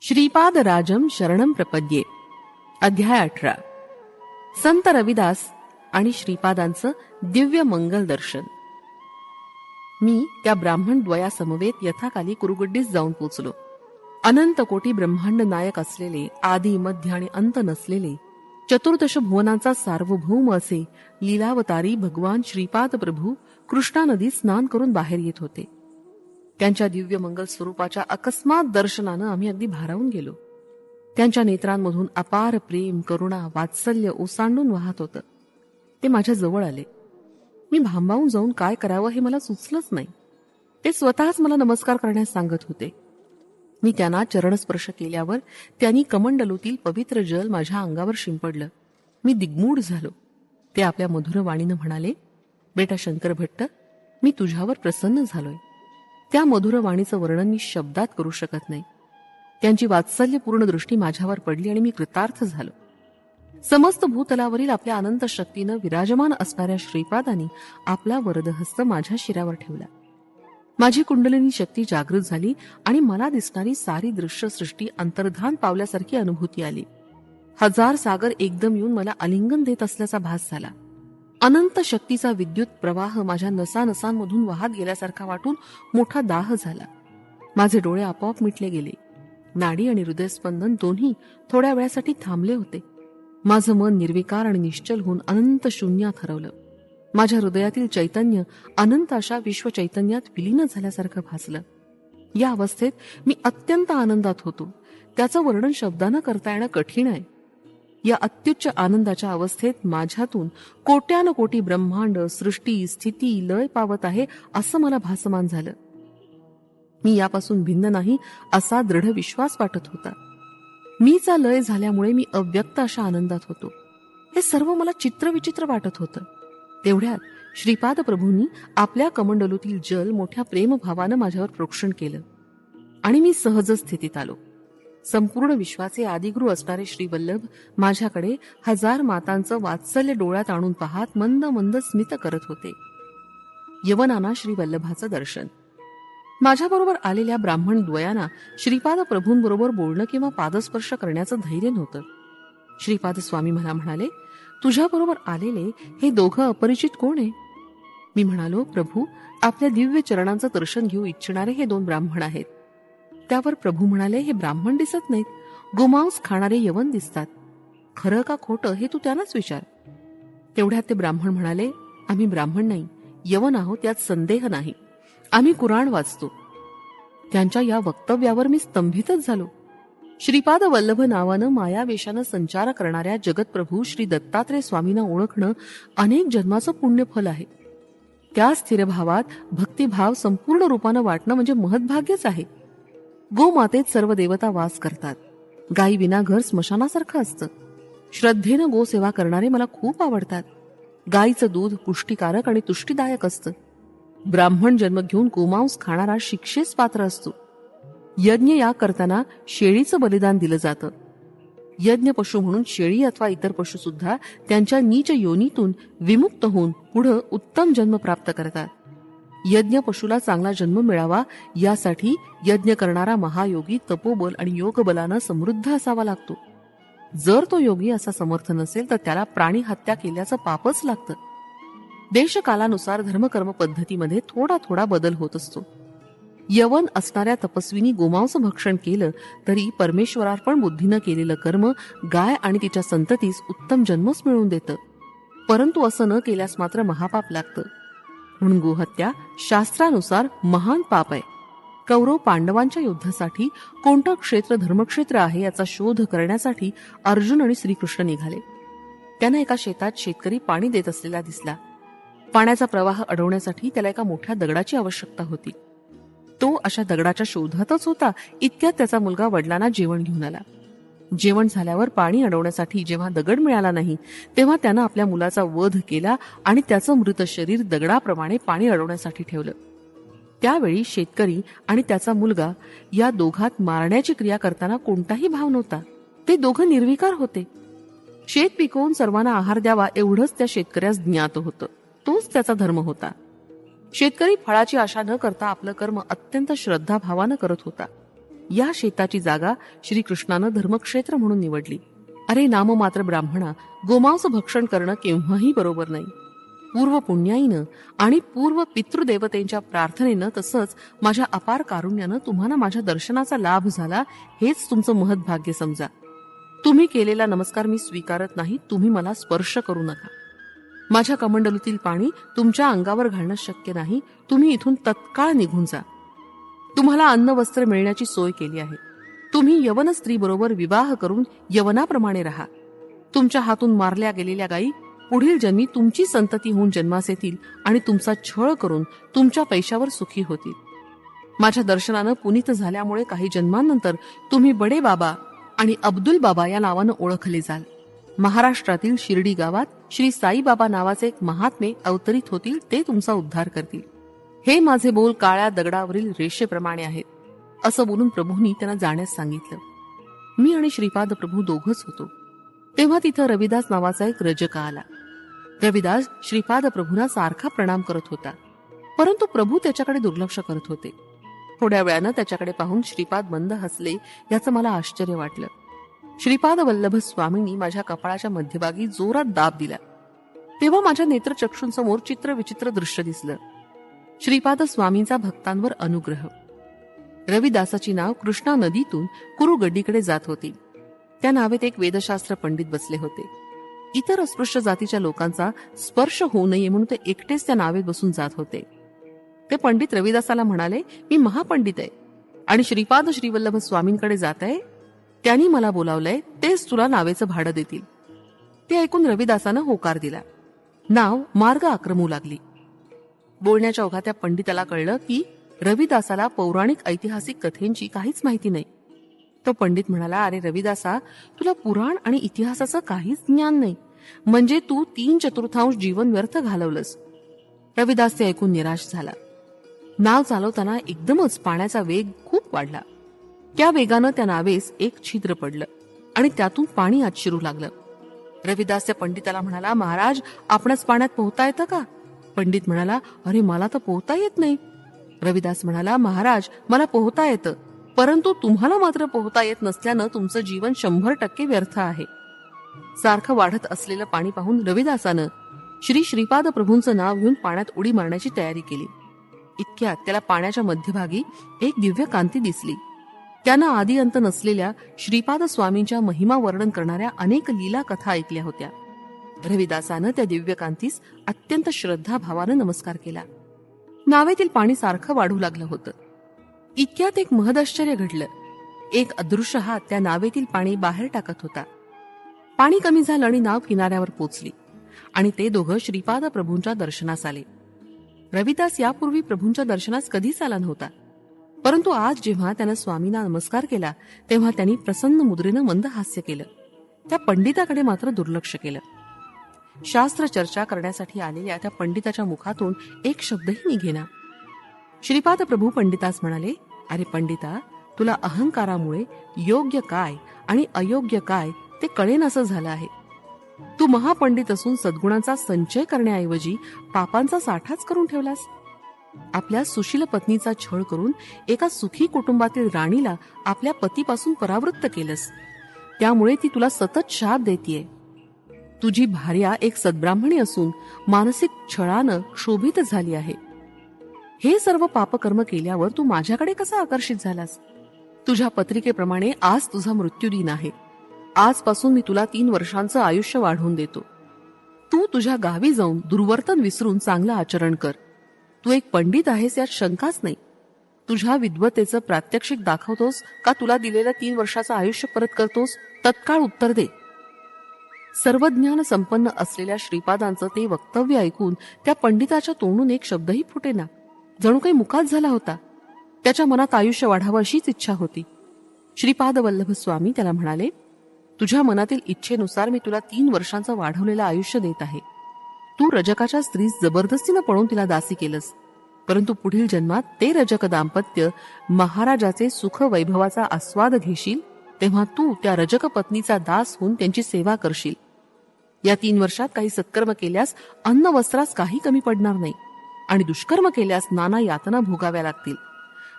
श्रीपादराजम शरणम प्रपद्ये. अध्याय 18. संत रविदास आणि श्रीपादांचं दिव्य मंगल दर्शन. मी त्या ब्राह्मण द्वयासमवेत यथाकाली कुरुगुड्डीस जाऊन पोचलो. अनंत कोटी ब्रह्मांड नायक असलेले, आदी मध्य आणि अंत नसलेले, चतुर्दश भुवनांचा सार्वभौम असे लीलावतारी भगवान श्रीपाद प्रभू कृष्णा नदीत स्नान करून बाहेर येत होते. त्यांच्या दिव्य मंगल स्वरूपाच्या अकस्मात दर्शनानं आम्ही अगदी भारावून गेलो. त्यांच्या नेत्रांमधून अपार प्रेम, करुणा, वात्सल्य ओसांडून वाहत होतं. ते माझ्या जवळ आले. मी भांबावून जाऊन काय करावं हे मला सुचलंच नाही. ते स्वतःच मला नमस्कार करण्यास सांगत होते. मी त्यांना चरणस्पर्श केल्यावर त्यांनी कमंडलूतील पवित्र जल माझ्या अंगावर शिंपडलं. मी दिग्मूढ झालो. ते आपल्या मधुर वाणीनं म्हणाले, बेटा शंकर भट्ट, मी तुझ्यावर प्रसन्न झालोय. त्या मधुर वाणीचं वर्णन मी शब्दात करू शकत नाही. त्यांची वात्सल्यपूर्ण दृष्टी माझ्यावर पडली आणि मी कृतार्थ झालो. समस्त भूतलावरील आपल्या अनंत शक्तीनं विराजमान असणाऱ्या श्रीपादांनी आपला वरदहस्त माझ्या शिरावर ठेवला. माझी कुंडलिनी शक्ती जागृत झाली आणि मला दिसणारी सारी दृश्य सृष्टी अंतर्धान पावल्यासारखी अनुभूती आली. हजार सागर एकदम येऊन मला आलिंगन देत असल्याचा भास झाला. अनंत शक्तीचा विद्युत प्रवाह माझ्या नसानसांमधून वाहत गेल्यासारखा वाटून मोठा दाह झाला. माझे डोळे आपोआप मिटले गेले. नाडी आणि हृदयस्पंदन दोन्ही थोड्या वेळासाठी थांबले होते. माझं मन निर्विकार आणि निश्चल होऊन अनंत शून्यात हरवलं. माझ्या हृदयातील चैतन्य अनंत अशा विश्व चैतन्यात विलीन झाल्यासारखं भासलं. या अवस्थेत मी अत्यंत आनंदात होतो. त्याचं वर्णन शब्दानं करता येणं कठीण आहे. या अत्युच्च आनंदाच्या अवस्थेत माझ्यातून कोट्यान कोटी ब्रह्मांड, सृष्टी, स्थिती, लय पावत आहे असं मला भासमान झालं. मी यापासून भिन्न नाही असा दृढ विश्वास वाटत होता. मीचा लय झाल्यामुळे मी अव्यक्त अशा आनंदात होतो. हे सर्व मला चित्रविचित्र वाटत होतं. तेवढ्यात श्रीपाद प्रभूंनी आपल्या कमंडलूतील जल मोठ्या प्रेमभावानं माझ्यावर प्रोक्षण केलं आणि मी सहज स्थितीत आलो. संपूर्ण विश्वाचे आदिगुरु असणारे श्री वल्लभ माझ्याकडे हजार मातांचं वात्सल्य डोळ्यात आणून पाहत मंद मंद स्मित करत होते. यवनांना श्री वल्लभाचं दर्शन. माझ्याबरोबर आलेल्या ब्राह्मण द्वयांना श्रीपाद प्रभूंबरोबर बोलणं किंवा पादस्पर्श करण्याचं धैर्य नव्हतं. श्रीपाद स्वामी मला म्हणाले, तुझ्याबरोबर आलेले हे दोघं अपरिचित कोण आहे? मी म्हणालो, प्रभू, आपल्या दिव्य चरणांचं दर्शन घेऊ इच्छिणारे हे दोन ब्राह्मण आहेत. त्यावर प्रभू म्हणाले, हे ब्राह्मण दिसत नाहीत, गोमांस खाणारे यवन दिसतात. खरं का खोटं हे तू त्यांनाच विचार. तेवढ्यात ते ब्राह्मण म्हणाले, आम्ही ब्राह्मण नाही, यवन आहोत, यात संदेह नाही. आम्ही कुराण वाचतो. त्यांच्या या वक्तव्यावर मी स्तंभितच झालो. श्रीपाद वल्लभ नावानं मायावेशानं संचार करणाऱ्या जगतप्रभू श्री दत्तात्रय स्वामींना ओळखणं अनेक जन्माचं पुण्यफल आहे. त्या स्थिरभावात भक्तिभाव संपूर्ण रूपानं वाटणं म्हणजे महत्भाग्यच आहे. गोमातेत सर्व देवता वास करतात. गायी विना घर स्मशानासारखं असतं. श्रद्धेनं गोसेवा करणारे मला खूप आवडतात. गायीचं दूध पुष्टिकारक आणि तुष्टीदायक असतं. ब्राह्मण जन्म घेऊन गोमांस खाणारा शिक्षेस पात्र असतो. यज्ञ या करताना शेळीचं बलिदान दिलं जातं. यज्ञ पशु म्हणून शेळी अथवा इतर पशु सुद्धा त्यांच्या नीच योनीतून विमुक्त होऊन पुढं उत्तम जन्म प्राप्त करतात. यज्ञ पशुला चांगला जन्म मिळावा यासाठी यज्ञ करणारा महायोगी तपोबल आणि योगबलानं समृद्ध असावा लागतो. जर तो योगी असा समर्थ नसेल तर त्याला प्राणी हत्या केल्याचं पापच लागतं. देशकालानुसार धर्मकर्म पद्धतीमध्ये थोडा थोडा बदल होत असतो. यवन असणाऱ्या तपस्वीनी गोमांस भक्षण केलं तरी परमेश्वरार्पण बुद्धीनं केलेलं कर्म गाय आणि तिच्या संततीस उत्तम जन्मच मिळवून देतं. परंतु असं न केल्यास मात्र महापाप लागतं. म्हणून गोहत्या शास्त्रानुसार महान पाप आहे. कौरव पांडवांच्या युद्धासाठी कोणतं क्षेत्र धर्मक्षेत्र आहे याचा शोध करण्यासाठी अर्जुन आणि श्रीकृष्ण निघाले. त्यांना एका शेतात शेतकरी पाणी देत असलेला दिसला. पाण्याचा प्रवाह अडवण्यासाठी त्याला एका मोठ्या दगडाची आवश्यकता होती. तो अशा दगडाच्या शोधातच होता. इतक्यात त्याचा मुलगा वडिलांना जेवण घेऊन आला. जेवण झाल्यावर पाणी अडवण्यासाठी जेव्हा दगड मिळाला नाही तेव्हा त्यानं आपल्या मुलाचा वध केला आणि त्याचं मृत शरीर दगडाप्रमाणे पाणी अडवण्यासाठी ठेवलं. त्यावेळी शेतकरी आणि त्याचा मुलगा या दोघात मारण्याची क्रिया करताना कोणताही भाव नव्हता. ते दोघं निर्विकार होते. शेत पिकवून सर्वांना आहार द्यावा एवढंच त्या शेतकऱ्यास ज्ञात होतं. तोच त्याचा धर्म होता. शेतकरी फळाची आशा न करता आपलं कर्म अत्यंत श्रद्धाभावानं करत होता. या शेताची जागा श्रीकृष्णानं धर्मक्षेत्र म्हणून निवडली. अरे नाममात्र ब्राह्मणा, गोमांस भक्षण करणं केव्हाही बरोबर नाही. पूर्व पुण्याईनं आणि पूर्व पितृदेवतेंच्या प्रार्थनेनं तसंच माझ्या अपार कारुण्यानं तुम्हाला माझ्या दर्शनाचा लाभ झाला, हेच तुमचं महत्भाग्य समजा. तुम्ही केलेला नमस्कार मी स्वीकारत नाही. तुम्ही मला स्पर्श करू नका. माझ्या कमंडलूतील पाणी तुमच्या अंगावर घालणं शक्य नाही. तुम्ही इथून तत्काळ निघून जा. तुम्हाला अन्न वस्त्र मिळण्याची सोय केली आहे. तुम्ही यवन स्त्री बरोबर विवाह करून यवनाप्रमाणे राहा. तुमच्या हातून मारल्या गेलेल्या गायी पुढील जन्मी तुमची संतती होऊन जन्मास येतील आणि तुमचा छळ करून तुमच्या पैशावर सुखी होतील. माझ्या दर्शनानं पुनीत झाल्यामुळे काही जन्मांनंतर तुम्ही बडे बाबा आणि अब्दुल बाबा या नावानं ओळखले जाल. महाराष्ट्रातील शिर्डी गावात श्री साईबाबा नावाचे एक महात्मे अवतरित होतील. ते तुमचा उद्धार करतील. हे माझे बोल काळ्या दगडावरील रेषेप्रमाणे आहेत. असं बोलून प्रभूंनी त्यांना जाण्यास सांगितलं. मी आणि श्रीपाद प्रभू दोघच होतो. तेव्हा तिथं रविदास नावाचा एक रजक आला. रविदास श्रीपाद प्रभूंना सारखा प्रणाम करत होता, परंतु प्रभू त्याच्याकडे दुर्लक्ष करत होते. थोड्या वेळानं त्याच्याकडे पाहून श्रीपाद मंद हसले. याचं मला आश्चर्य वाटलं. श्रीपाद वल्लभ स्वामींनी माझ्या कपाळाच्या मध्यभागी जोरात दाब दिला. तेव्हा माझ्या नेत्रचक्षूंसमोर चित्र विचित्र दृश्य दिसलं. श्रीपाद स्वामींचा भक्तांवर अनुग्रह. रविदासाची नाव कृष्णा नदीतून कुरुगड्डीकडे जात होती. त्या नावेत एक वेदशास्त्र पंडित बसले होते. इतर अस्पृश्य जातीच्या लोकांचा स्पर्श होऊ नये म्हणून ते एकटेच त्या नावेत बसून जात होते. ते पंडित रविदासाला म्हणाले, मी महापंडित आहे आणि श्रीपाद श्रीवल्लभ स्वामींकडे जात आहे. त्यांनी मला बोलावलंय, तेच तुला नावेचं भाडं देतील. ते ऐकून रविदासानं होकार दिला. नाव मार्ग आक्रमू लागली. बोलण्याच्या ओघात त्या पंडिताला कळलं की रविदासाला पौराणिक ऐतिहासिक कथेंची काहीच माहिती नाही. तो पंडित म्हणाला, अरे रविदासा, तुला पुराण आणि इतिहासाचं काहीच ज्ञान नाही, म्हणजे तू 3/4 जीवन व्यर्थ घालवलंस. रविदास ते ऐकून निराश झाला. नाव चालवताना एकदमच पाण्याचा वेग खूप वाढला. त्या वेगानं त्या नावेस एक छिद्र पडलं आणि त्यातून पाणी आत शिरू लागलं. रविदास त्या पंडिताला म्हणाला, महाराज, आपणच पाण्यात पोहता येतं का? पंडित म्हणाला, अरे मला तर पोहता येत नाही. रविदास म्हणाला, महाराज, मला पोहता येतं, परंतु तुम्हाला मात्र पोहता येत नसल्यानं तुमचं जीवन 100% व्यर्थ आहे. सारखं वाढत असलेलं पाणी पाहून रविदासानं श्री श्रीपाद प्रभूंचं नाव घेऊन पाण्यात उडी मारण्याची तयारी केली. इतक्यात त्याला पाण्याच्या मध्यभागी एक दिव्य कांती दिसली. त्यानं आदी अंत नसलेल्या श्रीपाद स्वामींच्या महिमा वर्णन करणाऱ्या अनेक लीला कथा ऐकल्या होत्या. रविदासानं त्या दिव्य कांतीस अत्यंत श्रद्धाभावानं नमस्कार केला. नावेतील पाणी सारखं वाढू लागलं होतं. इतक्यात एक महदाश्चर्य घडलं. एक अदृश्य हात त्या नावेतील पाणी बाहेर टाकत होता. पाणी कमी झालं आणि नाव किनाऱ्यावर पोचली आणि ते दोघं श्रीपाद प्रभूंच्या दर्शनास आले. रविदास यापूर्वी प्रभूंच्या दर्शनास कधीच आला नव्हता, परंतु आज जेव्हा त्यानं स्वामींना नमस्कार केला तेव्हा त्यांनी प्रसन्न मुद्रेनं मंद हास्य केलं. त्या पंडिताकडे मात्र दुर्लक्ष केलं. शास्त्र चर्चा करण्यासाठी आलेल्या त्या पंडिताच्या मुखातून एक शब्दही निघेना. श्रीपाद प्रभू पंडितास म्हणाले, अरे पंडिता, तुला अहंकारामुळे योग्य काय आणि अयोग्य काय ते कळेनासं झालं आहे. तू महापंडित असून सद्गुणांचा संचय करण्याऐवजी पापांचा साठाच करून ठेवलास. आपल्या सुशील पत्नीचा छळ करून एका सुखी कुटुंबातील राणीला आपल्या पतीपासून परावृत्त केलंस. त्यामुळे ती तुला सतत शाप देतीये. तुझी भार्या एक सद्ब्राह्मणी असून मानसिक छळानं क्षोभित झाली आहे. हे सर्व पापकर्म केल्यावर तू माझ्याकडे कसा आकर्षित झालास? तुझ्या पत्रिकेप्रमाणे आज तुझा मृत्यूदिन आहे. आजपासून मी तुला 3 वर्षांचं आयुष्य वाढवून देतो. तू तुझ्या गावी जाऊन दुर्वर्तन विसरून चांगलं आचरण कर. तू एक पंडित आहेस यात शंकाच नाही. तुझ्या विद्वतेचं प्रात्यक्षिक दाखवतोस का तुला दिलेलं 3 वर्षाचं आयुष्य परत करतोस? तत्काळ उत्तर दे. सर्वज्ञान संपन्न असलेल्या श्रीपादांचं ते वक्तव्य ऐकून त्या पंडिताच्या तोंडून एक शब्दही फुटेना. जणू काही मुकात झाला होता. त्याच्या मनात आयुष्य वाढावं अशीच इच्छा होती. श्रीपाद वल्लभ स्वामी त्याला म्हणाले, तुझ्या मनातील इच्छेनुसार मी तुला 3 वर्षांचं वाढवलेलं आयुष्य देत आहे. तू रजकाच्या स्त्रीस जबरदस्तीनं पळून तिला दासी केलंस, परंतु पुढील जन्मात ते रजक दाम्पत्य महाराजाचे सुख वैभवाचा आस्वाद घेशील तेव्हा तू त्या रजक पत्नीचा दास होऊन त्यांची सेवा करशील. या 3 वर्षात काही सत्कर्म केल्यास अन्न वस्त्रास काही कमी पडणार नाही आणि दुष्कर्म केल्यास नाना यातना भोगाव्या लागतील.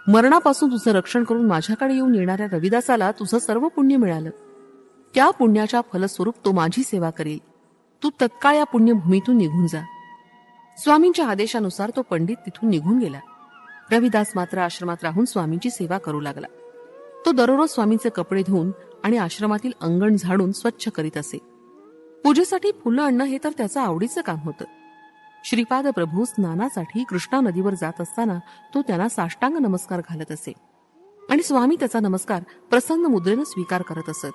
मरणापासून तुझं रक्षण करून माझ्याकडे येऊन येणाऱ्या रविदासाला तुझं सर्व पुण्य मिळालं. त्या पुण्याच्या फलस्वरूप तो माझी सेवा करेल. तू तत्काळ या पुण्यभूमीतून निघून जा. स्वामींच्या आदेशानुसार तो पंडित तिथून निघून गेला. रविदास मात्र आश्रमात राहून स्वामींची सेवा करू लागला. तो दररोज स्वामींचे कपडे धुवून आणि आश्रमातील अंगण झाडून स्वच्छ करीत असे. पूजेसाठी फुलं आणणं हे तर त्याचं आवडीचं काम होतं. श्रीपाद प्रभू स्नानासाठी कृष्णा नदीवर जात असताना तो त्यांना साष्टांग नमस्कार घालत असे आणि स्वामी त्याचा नमस्कार प्रसन्न मुद्रेनं स्वीकार करत असत.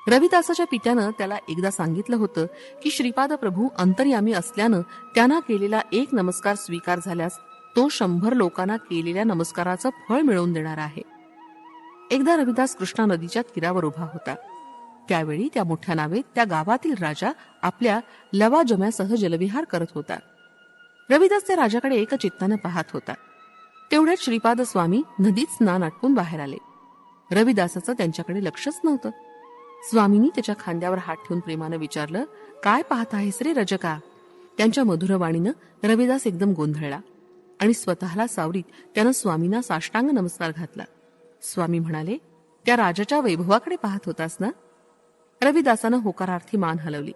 रविदासाच्या पित्यानं त्याला एकदा सांगितलं होतं की श्रीपाद प्रभू अंतर्यामी असल्यानं त्यांना केलेला एक नमस्कार स्वीकार झाल्यास तो 100 लोकांना केलेल्या नमस्काराचं फळ मिळवून देणार आहे. एकदा रविदास कृष्णा नदीच्या तीरावर उभा होता. त्यावेळी त्या मोठ्या नावेत त्या गावातील राजा आपल्या लवाजम्यासह जलविहार करत होता. रविदास त्या राजाकडे एकचित्तानं पाहत होता. तेवढ्यात श्रीपाद स्वामी नदीत स्नान आटपून बाहेर आले. रविदासाचं त्यांच्याकडे लक्षच नव्हतं. स्वामींनी त्याच्या खांद्यावर हात ठेवून प्रेमानं विचारलं, काय पाहत आहेस रे रजका? त्यांच्या मधुरवाणीनं रविदास एकदम गोंधळला आणि स्वतःला सावरीत त्यानं स्वामींना साष्टांग नमस्कार घातला. स्वामी म्हणाले, त्या राजाच्या वैभवाकडे पाहत होतास ना? रविदासानं होकारार्थी मान हलवली.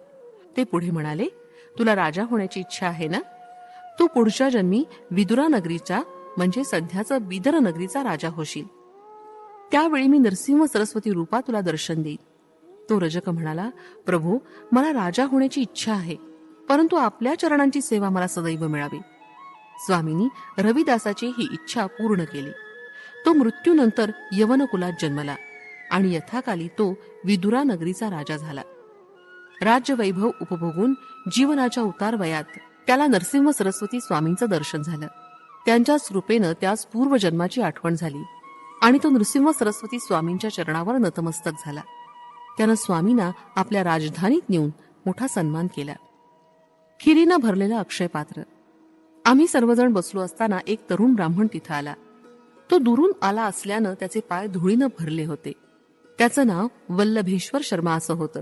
ते पुढे म्हणाले, तुला राजा होण्याची इच्छा आहे ना? तू पुढच्या जन्मी विदुरा नगरीचा म्हणजे सध्याचं बिदर नगरीचा राजा होशील. त्यावेळी मी नरसिंह सरस्वती रूपा तुला दर्शन देईन. तो रजक म्हणाला, प्रभू, मला राजा होण्याची इच्छा आहे, परंतु आपल्या चरणांची सेवा मला सदैव मिळावी. स्वामींनी रविदासाची ही इच्छा पूर्ण केली. तो मृत्यूनंतर यवन कुलात जन्मला आणि यथाकाली तो विदुरा नगरीचा राजा झाला. राज्यवैभव उपभोगून जीवनाच्या उतार वयात त्याला नरसिंह सरस्वती स्वामींचं दर्शन झालं. त्यांच्याच कृपेनं त्यास पूर्वजन्माची आठवण झाली आणि तो नृसिंह सरस्वती स्वामींच्या चरणावर नतमस्तक झाला. त्यानं स्वामींना आपल्या राजधानीत नेऊन मोठा सन्मान केला. खिरीनं भरलेलं अक्षय पात्र. आम्ही सर्वजण बसलो असताना एक तरुण ब्राह्मण तिथं आला. तो दुरून आला असल्यानं त्याचे पाय धुळीनं भरले होते. त्याचं नाव वल्लभेश्वर शर्मा असं होतं.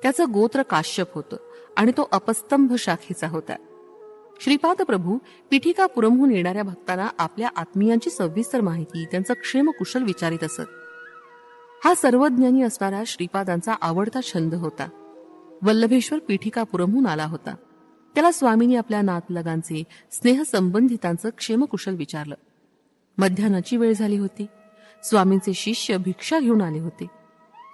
त्याचं गोत्र काश्यप होतं आणि तो अपस्तंभ शाखेचा होता. श्रीपाद प्रभू पिठिकापुरमहून येणाऱ्या भक्तांना आपल्या आत्मीयांची सविस्तर माहिती, त्यांचं क्षेम कुशल विचारित असत. हा सर्वज्ञानी असणारा श्रीपादांचा आवडता छंद होता. वल्लभेश्वर पिठिकापुरमहून आला होता. त्याला स्वामींनी आपल्या नातलगांचे, स्नेहसंबंधितांचं क्षेमकुशल विचारलं. मध्यान्हाची वेळ झाली होती. स्वामींचे शिष्य भिक्षा घेऊन आले होते.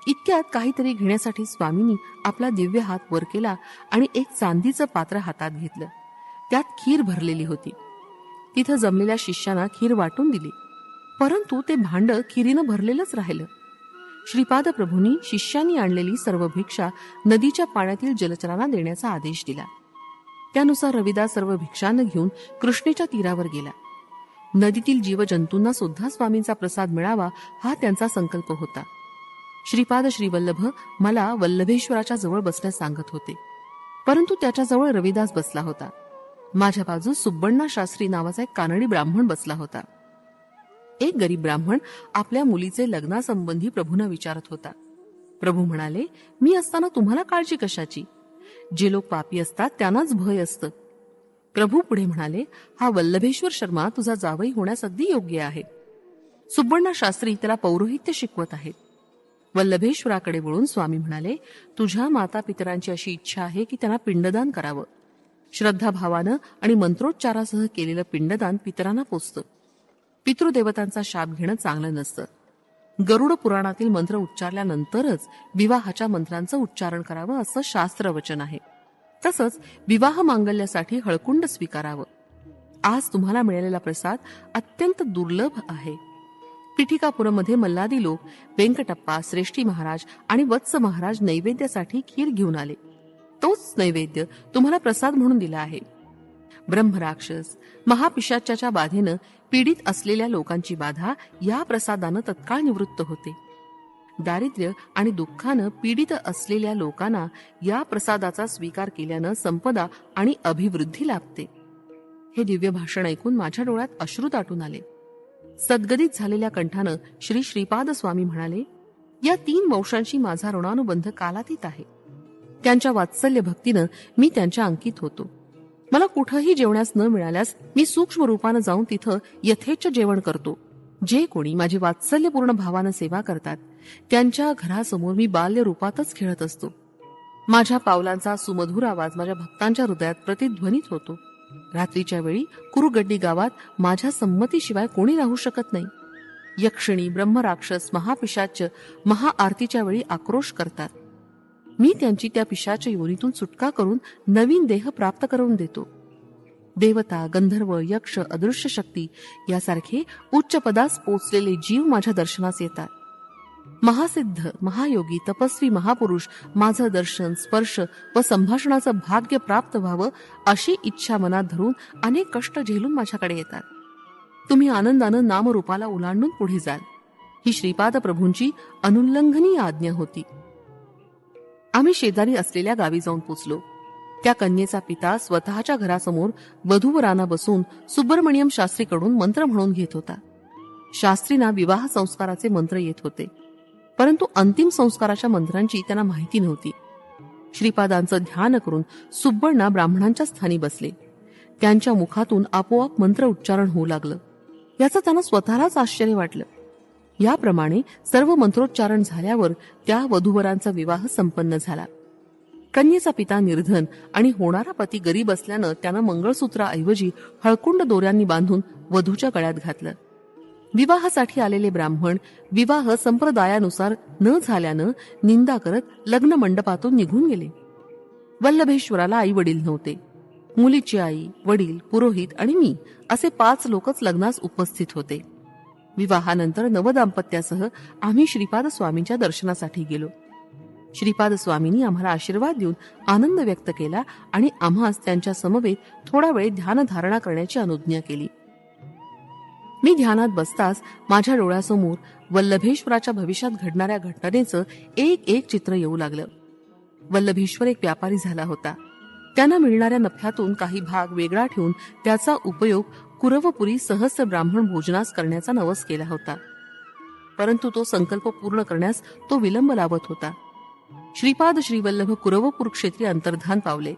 इतक्यात काहीतरी घेण्यासाठी स्वामींनी आपला दिव्य हात वर केला आणि एक चांदीचं पात्र हातात घेतलं. त्यात खीर भरलेली होती. तिथं जमलेल्या शिष्यांना खीर वाटून दिली, परंतु ते भांड खिरीनं भरलेलंच राहिलं. श्रीपाद प्रभूंनी शिष्यांनी आणलेली सर्व भिक्षा नदीच्या पाण्यातील जलचरांना देण्याचा आदेश दिला. त्यानुसार रविदास सर्व भिक्षांना घेऊन कृष्णेच्या तीरावर गेला. नदीतील जीवजंतूंना सुद्धा स्वामींचा प्रसाद मिळावा हा त्यांचा संकल्प होता. श्रीपाद श्रीवल्लभ मला वल्लभेश्वराच्या जवळ बसण्यास सांगत होते, परंतु त्याच्याजवळ रविदास बसला होता. माझ्या बाजूस सुब्बण्णा शास्त्री नावाचा एक कानडी ब्राह्मण बसला होता. एक गरीब ब्राह्मण आपल्या मुलीचे लग्नासंबंधी प्रभूंना विचारत होता. प्रभू म्हणाले, मी असताना तुम्हाला काळजी कशाची? जे लोक पापी असतात त्यांनाच भय असतं. प्रभू पुढे म्हणाले, हा वल्लभेश्वर शर्मा तुझा जावई होण्यास अगदी योग्य आहे. सुब्बण्णा शास्त्री त्याला पौरोहित्य शिकवत आहेत. वल्लभेश्वराकडे वळून स्वामी म्हणाले, तुझ्या माता पितरांची अशी इच्छा आहे की त्यांना पिंडदान करावं. श्रद्धाभावानं आणि मंत्रोच्चारासह केलेलं पिंडदान पितरांना पोचतं. पितृदेवतांचा शाप घेणं चांगलं नसतं. गरुड पुराणातील मंत्र उच्चारल्यानंतरच विवाहाच्या मंत्रांचं उच्चारण करावं असं शास्त्रवचन आहे. तसंच विवाह मांगल्यासाठी हळकुंड स्वीकारावं. आज तुम्हाला मिळालेला प्रसाद अत्यंत दुर्लभ आहे. पिठिकापुरमध्ये मल्लादी लोक वेंकटप्पा, श्रेष्ठी महाराज आणि वत्स महाराज नैवेद्यासाठी खीर घेऊन आले. तोच नैवेद्य तुम्हाला प्रसाद म्हणून दिला आहे. ब्रह्मराक्षस महापिशाच्याच्या बाधेनं पीडित असलेल्या लोकांची बाधा या प्रसादानं तत्काळ निवृत्त होते. दारिद्र्य आणि दुःखानं पीडित असलेल्या लोकांना या प्रसादाचा स्वीकार केल्यानं संपदा आणि अभिवृद्धी लाभते. हे दिव्य भाषण ऐकून माझ्या डोळ्यात अश्रू दाटून आले. सद्गदित झालेल्या कंठानं श्री श्रीपाद स्वामी म्हणाले, या 3 वंशांशी माझा ऋणानुबंध कालातीत आहे. त्यांच्या वात्सल्य भक्तीनं मी त्यांच्या अंकित होतो. मला कुठंही जेवण्यास न मिळाल्यास मी सूक्ष्म रूपानं जाऊन तिथं यथेच्छ जेवण करतो. जे कोणी माझी वात्सल्यपूर्ण भावानं सेवा करतात त्यांच्या घरासमोर मी बाल्य रूपातच खेळत असतो. माझ्या पावलांचा सुमधुर आवाज माझ्या भक्तांच्या हृदयात प्रतिध्वनित होतो. रात्रीच्या वेळी कुरुगड्डी गावात माझ्या संमतीशिवाय कोणी राहू शकत नाही. यक्षिणी, ब्रह्मराक्षस, महापिशाच महाआरतीच्या वेळी आक्रोश करतात. मी त्यांची त्या पिशाच योनीतून सुटका करून नवीन देह प्राप्त करून देतो. देवता, गंधर्व, यक्ष, अदृश्य शक्ती यासारखे उच्च पदास पोचलेले जीव माझ्या दर्शनास येतात. महासिद्ध, महायोगी, तपस्वी महापुरुष माझं दर्शन, स्पर्श व संभाषणाचं भाग्य प्राप्त व्हावं अशी इच्छा मनात धरून अनेक कष्ट झेलून माझ्याकडे येतात. तुम्ही आनंदानं नामरूपाला ओलांडून पुढे जाल. ही श्रीपाद प्रभूंची अनुल्लंघनीय आज्ञा होती. आम्ही शेजारी असलेल्या गावी जाऊन पोचलो. त्या कन्येचा पिता स्वतःच्या घरासमोर वधूवरांना बसून सुब्रमण्यम शास्त्रीकडून मंत्र म्हणून घेत होता. शास्त्रींना विवाह संस्काराचे मंत्र येत होते, परंतु अंतिम संस्काराच्या मंत्रांची त्यांना माहिती नव्हती. श्रीपादांचं ध्यान करून सुब्बण्णा ब्राह्मणांच्या स्थानी बसले. त्यांच्या मुखातून आपोआप मंत्र उच्चारण होऊ लागलं. याचं त्यांना स्वतःलाच आश्चर्य वाटलं. याप्रमाणे सर्व मंत्रोच्चारण झाल्यावर त्या वधूवरांचा विवाह संपन्न झाला. कन्येचा पिता निर्धन आणि होणारा पती गरीब असल्यानं त्यानं मंगळसूत्राऐवजी हळकुंड दोऱ्यांनी बांधून वधूच्या गळ्यात घातलं. विवाहासाठी आलेले ब्राह्मण विवाह संप्रदायानुसार न झाल्यानं निंदा करत लग्न मंडपातून निघून गेले. वल्लभेश्वराला आई वडील नव्हते. मुलीची आई, वडील, पुरोहित आणि मी असे 5 लोकच लग्नास उपस्थित होते. विवाहानंतर नवदाम्पत्यासह आम्ही श्रीपाद स्वामींच्या दर्शनासाठी गेलो. श्रीपाद स्वामींनी आम्हाला आशीर्वाद देऊन आनंद व्यक्त केला आणि आम्हास त्यांच्या समवेत थोडा वेळ ध्यानधारणा करण्याची अनुज्ञा केली. मी ध्यानात बसताच माझ्या डोळ्यासमोर वल्लभेश्वराच्या भविष्यात घडणाऱ्या घटनेचं एक एक चित्र येऊ लागलं. वल्लभेश्वर एक व्यापारी झाला होता. त्यांना मिळणाऱ्या नफ्यातून काही भाग वेगळा ठेवून त्याचा उपयोग कुरवपुरी सहस्र ब्राह्मण भोजनास करण्याचा नवस केला होता. परंतु तो संकल्प पूर्ण करण्यास तो विलंब लावत होता. श्रीपाद श्रीवल्लभ कुरवपूर क्षेत्री अंतर्धान पावले.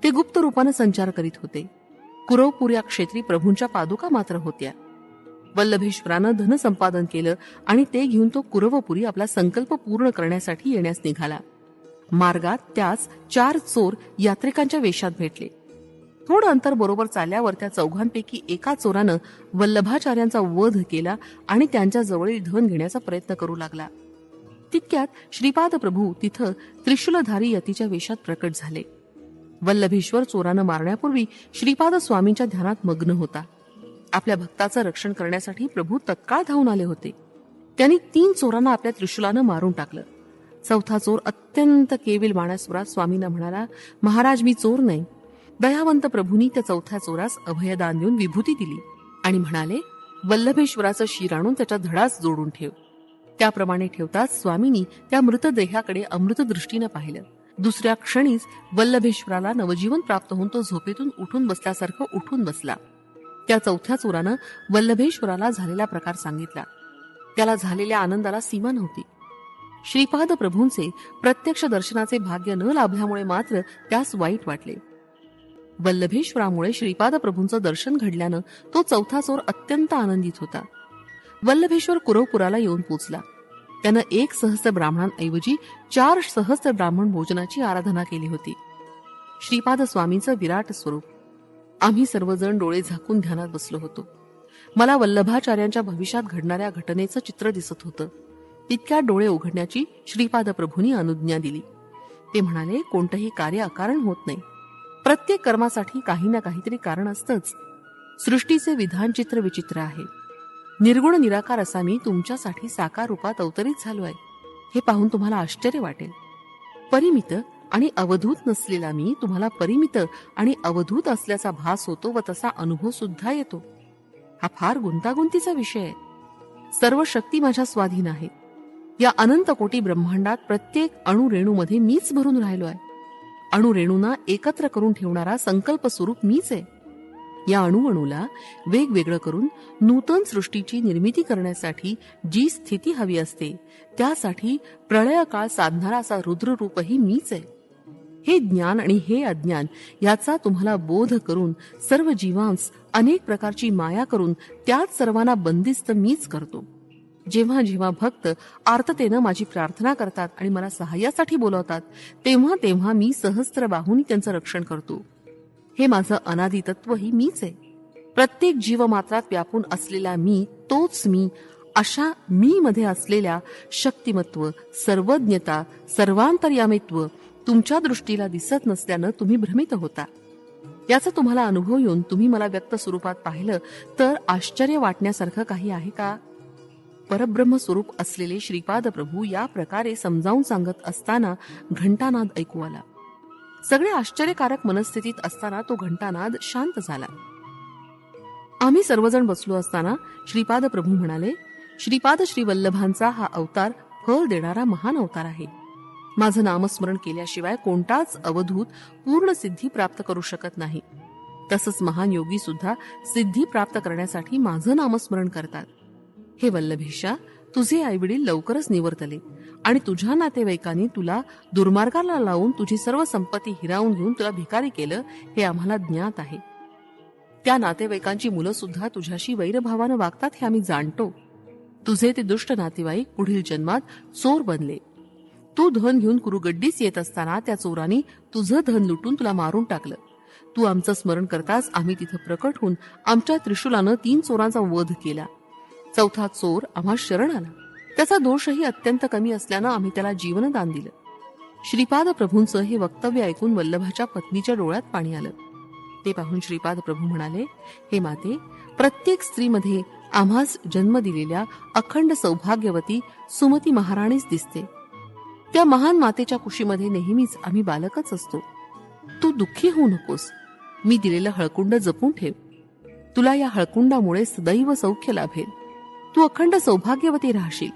ते गुप्त रूपानं संचार करीत होते. कुरवपूर या क्षेत्री प्रभूंच्या पादुका मात्र होत्या. वल्लभेश्वरानं धन संपादन केलं आणि ते घेऊन तो कुरवपुरी आपला संकल्प पूर्ण करण्यासाठी येण्यास निघाला. मार्गात त्यास 4 चोर यात्रिकांच्या वेशात भेटले. थोडं अंतर बरोबर चालल्यावर त्या चौघांपैकी एका चोरानं वल्लभाचार्यांचा वध केला आणि त्यांच्या जवळील धन घेण्याचा प्रयत्न करू लागला. तितक्यात श्रीपाद प्रभू तिथं त्रिशूलधारी यतीच्या वेशात प्रकट झाले. वल्लभेश्वर चोरानं मारण्यापूर्वी श्रीपाद स्वामींच्या ध्यानात मग्न होता. आपल्या भक्ताचं रक्षण करण्यासाठी प्रभू तत्काळ धावून आले होते. त्यांनी 3 चोरांना आपल्या त्रिशूलानं मारून टाकलं. चौथा चोर अत्यंत केविल मानसपुरात स्वामींना म्हणाला, महाराज मी चोर नाही. दयावंत प्रभूंनी त्या चौथ्या चोरास अभयदान देऊन विभूती दिली आणि म्हणाले, वल्लभेश्वराचं शिर आणून त्याच्या धडास जोडून ठेव. त्याप्रमाणे ठेवताच स्वामींनी त्या मृतदेहाकडे अमृत दृष्टीनं पाहिलं. दुसऱ्या क्षणीच वल्लभेश्वराला नवजीवन प्राप्त होऊन तो झोपेतून उठून बसल्यासारखं उठून बसला. त्या चौथ्या चोरानं वल्लभेश्वराला झालेला प्रकार सांगितला. त्याला झालेल्या आनंदाला सीमा नव्हती. श्रीपाद प्रभूंचे प्रत्यक्ष दर्शनाचे भाग्य न लाभल्यामुळे मात्र त्यास वाईट वाटले. वल्लभेश्वरामुळे श्रीपाद प्रभूंचं दर्शन घडल्यानं तो चौथा चोर अत्यंत आनंदित होता. वल्लभेश्वर कुरवपुराला येऊन पोचला. त्यानं 1 सहस्त्र ब्राह्मणांऐवजी 4 सहस्त्र ब्राह्मण भोजनाची आराधना केली होती. श्रीपाद स्वामींचं विराट स्वरूप. आम्ही सर्वजण डोळे झाकून ध्यानात बसलो होतो. मला वल्लभाचार्यांच्या भविष्यात घडणाऱ्या घटनेचं चित्र दिसत होतं. तितक्या डोळे उघडण्याची श्रीपाद प्रभूंनी अनुज्ञा दिली. ते म्हणाले, कोणतंही कार्य अकारण होत नाही. प्रत्येक कर्मासाठी काही ना काहीतरी कारण असतंच. सृष्टीचे विधान चित्र विचित्र आहे. निर्गुण निराकार असा मी तुमच्यासाठी साकार रूपात अवतरित झालो आहे. हे पाहून तुम्हाला आश्चर्य वाटेल. परिमित आणि अवधूत नसलेला मी तुम्हाला परिमित आणि अवधूत असल्याचा भास होतो व तसा अनुभव सुद्धा येतो. हा फार गुंतागुंतीचा विषय आहे. सर्व शक्ती माझ्या स्वाधीन आहेत. या अनंत कोटी ब्रह्मांडात प्रत्येक अणुरेणूमध्ये मीच भरून राहिलो आहे. अणुरेणूंना एकत्र करून ठेवणारा संकल्प स्वरूप मीच आहे. या अणुअणूला वेगवेगळं करून नूतन सृष्टीची निर्मिती करण्यासाठी जी स्थिती हवी असते त्यासाठी प्रळय काळ साधणारा असा रुद्ररूपही मीच आहे. हे ज्ञान आणि हे अज्ञान याचा तुम्हाला बोध करून सर्व जीवांस अनेक प्रकारची माया करून त्यात सर्वांना बंदिस्त मीच करतो. जेव्हा जेव्हा भक्त आर्ततेनं माझी प्रार्थना करतात आणि मला सहाय्यासाठी बोलवतात तेव्हा तेव्हा मी सहस्त्र बाहूंनी त्यांचं रक्षण करतो. हे माझं अनादि तत्व मीच आहे. प्रत्येक जीवमात्रात व्यापून असलेला मी तोच मी. अशा मी मध्ये असलेल्या शक्तिमत्व, सर्वज्ञता, सर्वांतर्यामित्व तुमच्या दृष्टीला दिसत नसल्यानं तुम्ही भ्रमित होता. याचा तुम्हाला अनुभव येऊन तुम्ही मला व्यक्त स्वरूपात पाहिलं तर आश्चर्य वाटण्यासारखं काही आहे का? परब्रह्म स्वरूप असलेले श्रीपाद प्रभू या प्रकारे समजावून सांगत असताना घंटानाद ऐकू आला. सगळे आश्चर्यकारक मनस्थितीत असताना तो घंटानाद शांत झाला. आम्ही सर्वजण बसलो असताना श्रीपाद प्रभू म्हणाले, श्रीपाद श्रीवल्लभांचा हा अवतार फळ देणारा महान अवतार आहे. माझं नामस्मरण केल्याशिवाय कोणताच अवधूत पूर्ण सिद्धी प्राप्त करू शकत नाही. तसंच महान योगी सुद्धा सिद्धी प्राप्त करण्यासाठी माझं नामस्मरण करतात. हे वल्लभेशा, तुझे आईवडील लवकरच निवर्तले आणि तुझ्या नातेवाईकांनी तुला दुर्मार्गाला लावून तुझी सर्व संपत्ती हिरावून घेऊन तुला भिकारी केलं हे आम्हाला ज्ञात आहे. त्या नातेवाईकांची मुलं सुद्धा तुझ्याशी वैरभावानं वागतात हे आम्ही जाणतो. तुझे ते दुष्ट नातेवाईक पुढील जन्मात चोर बनले. तू धन घेऊन कुरुगड्डीस येत असताना त्या चोरांनी तुझं धन लुटून तुला मारून टाकलं. तू आमचं स्मरण करताच आम्ही तिथं प्रकट होऊन आमच्या त्रिशूलानं 3 चोरांचा वध केला. चौथा चोर आम्हा शरण आला. त्याचा दोषही अत्यंत कमी असल्यानं आम्ही त्याला जीवनदान दिलं. श्रीपाद प्रभूंचं हे वक्तव्य ऐकून वल्लभाच्या पत्नीच्या डोळ्यात पाणी आलं. ते पाहून श्रीपाद प्रभू म्हणाले, हे माते, प्रत्येक स्त्रीमध्ये आम्हास जन्म दिलेल्या अखंड सौभाग्यवती सुमती महाराणीच दिसते. त्या महान मातेच्या कुशीमध्ये नेहमीच आम्ही बालकच असतो. तू दुःखी होऊ नकोस. मी दिलेलं हळकुंड जपून ठेव. तुला या हळकुंडामुळे सदैव सौख्य लाभेल. तू अखंड सौभाग्यवती राहशील.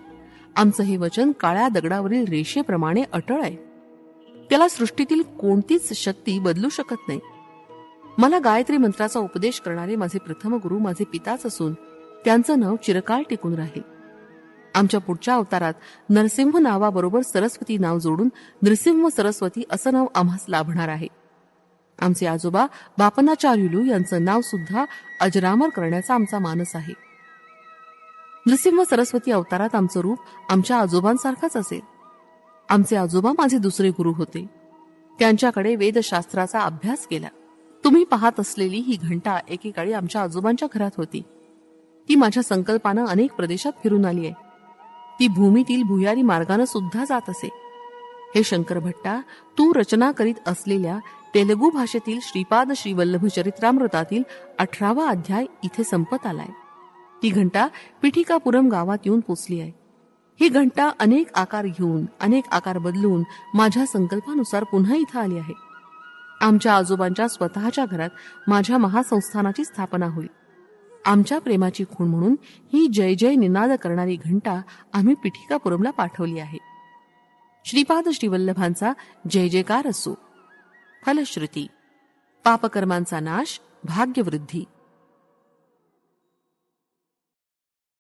आमचं हे वचन काळ्या दगडावरील रेषेप्रमाणे अटळ आहे. त्याला सृष्टीतील कोणतीच शक्ती बदलू शकत नाही. मला गायत्री मंत्राचा उपदेश करणारे माझे प्रथम गुरु माझे पिताच असून त्यांचं नाव चिरकाळ टिकून राहील. आमच्या पुढच्या अवतारात नरसिंह नावाबरोबर सरस्वती नाव जोडून नृसिंह सरस्वती असं नाव आम्हास लाभणार आहे. आमचे आजोबा बापनाचार्युलू यांचं नाव सुद्धा अजरामर करण्याचा आमचा मानस आहे. नृसिंह सरस्वती अवतारात आमचं रूप आमच्या आजोबांसारखंच असेल. आमचे आजोबा माझे दुसरे गुरु होते. त्यांच्याकडे वेदशास्त्राचा अभ्यास केला. तुम्ही पाहत असलेली ही घंटा एकेकाळी आमच्या आजोबांच्या घरात होती. ती माझ्या संकल्पानं अनेक प्रदेशात फिरून आली आहे. ती भूमीतील भुयारी मार्गानं सुद्धा जात असे. हे शंकर भट्टा, तू रचना करीत असलेल्या तेलुगू भाषेतील श्रीपाद श्रीवल्लभ चरित्रामृतातील 18वा अध्याय इथे संपत आलाय. ती घंटा पिठिकापुरम गावात येऊन पोचली आहे. ही घंटा अनेक आकार घेऊन अनेक आकार बदलून माझ्या संकल्पानुसार पुन्हा इथं आली आहे. आमच्या आजोबांच्या स्वतःच्या घरात माझ्या महासंस्थानाची स्थापना होईल. आमच्या प्रेमाची खूण म्हणून ही जय जय निनाद करणारी घंटा आम्ही पिठिकापुरमला पाठवली आहे. श्रीपाद श्रीवल्लभांचा जय जयकार असो. फलश्रुती, पापकर्मांचा नाश, भाग्यवृद्धी.